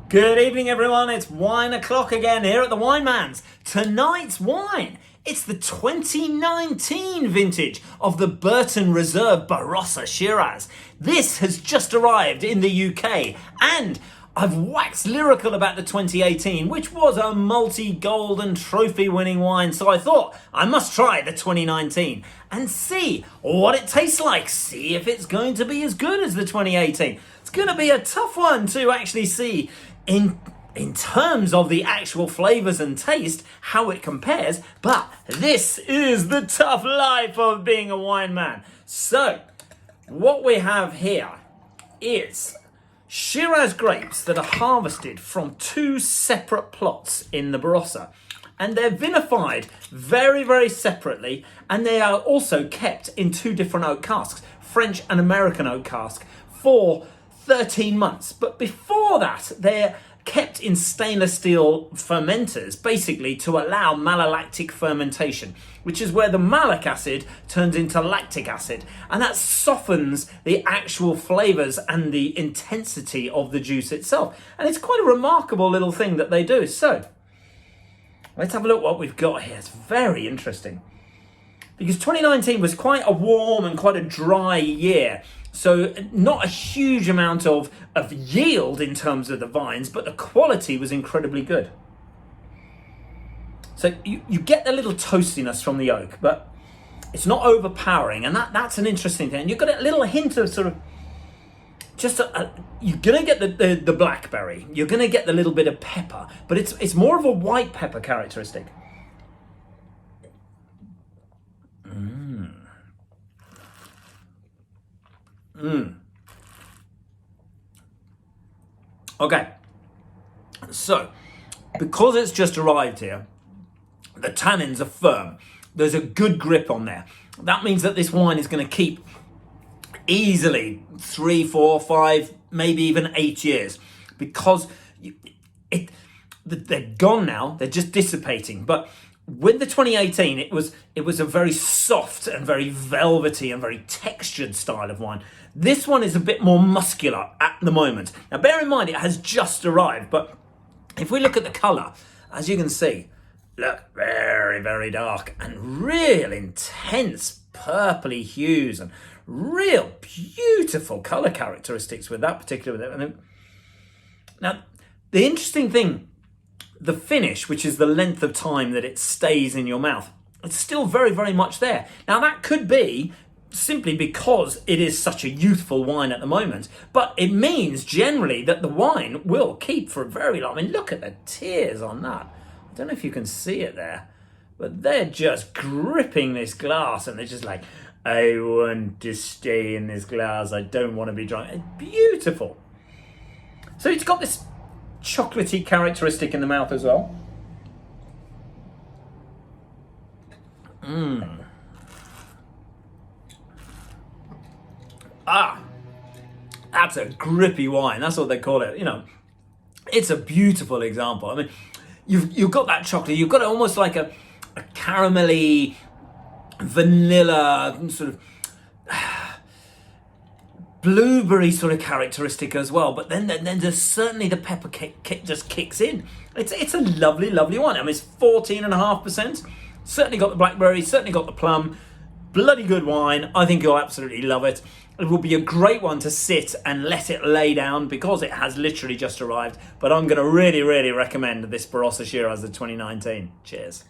Good evening, everyone. It's wine o'clock again here at the Wineman's. Tonight's wine, it's the 2019 vintage of the Berton Reserve Barossa Shiraz. This has just arrived in the UK, and I've waxed lyrical about the 2018, which was a multi-gold and trophy-winning wine, so I thought I must try the 2019 and see what it tastes like, see if it's going to be as good as the 2018. It's going to be a tough one to actually see in terms of the actual flavours and taste, how it compares, but this is the tough life of being a wine man. So, what we have here is Shiraz grapes that are harvested from two separate plots in the Barossa, and they're vinified very, very separately, and they are also kept in two different oak casks, French and American oak cask, for 13 months. But before that, they're kept in stainless steel fermenters, basically to allow malolactic fermentation, which is where the malic acid turns into lactic acid, and that softens the actual flavors and the intensity of the juice itself. And it's quite a remarkable little thing that they do. So let's have a look what we've got here. It's very interesting, because 2019 was quite a warm and quite a dry year. So not a huge amount of yield in terms of the vines, but the quality was incredibly good. So you get a little toastiness from the oak, but it's not overpowering, and that's an interesting thing. You've got a little hint of sort of just you're gonna get the blackberry, you're gonna get the little bit of pepper, but it's more of a white pepper characteristic. Okay, so because it's just arrived here, the tannins are firm. There's a good grip on there. That means that this wine is going to keep easily 3, 4, 5, maybe even 8 years, because they're gone now. They're just dissipating. But with the 2018, it was a very soft and very velvety and very textured style of wine. This one is a bit more muscular at the moment. Now, bear in mind, it has just arrived, but if we look at the colour, as you can see, look, very, very dark and real intense purpley hues and real beautiful colour characteristics with that particular. Now, the interesting thing, the finish, which is the length of time that it stays in your mouth, it's still very, very much there. Now, that could be simply because it is such a youthful wine at the moment, but it means generally that the wine will keep for a very long. I mean, look at the tears on that. I don't know if you can see it there, but they're just gripping this glass, and they're just like, I want to stay in this glass. I don't want to be drunk. It's beautiful. So it's got this chocolatey characteristic in the mouth as well. That's a grippy wine. That's what they call it. You know, it's a beautiful example. I mean, you've got that chocolate. You've got almost like a caramelly, vanilla sort of blueberry sort of characteristic as well. But then there's certainly the pepper kick just kicks in. It's a lovely, lovely wine. I mean, it's 14.5%. Certainly got the blackberry. Certainly got the plum. Bloody good wine. I think you'll absolutely love it. It will be a great one to sit and let it lay down, because it has literally just arrived. But I'm going to really, really recommend this Barossa Shiraz of 2019. Cheers.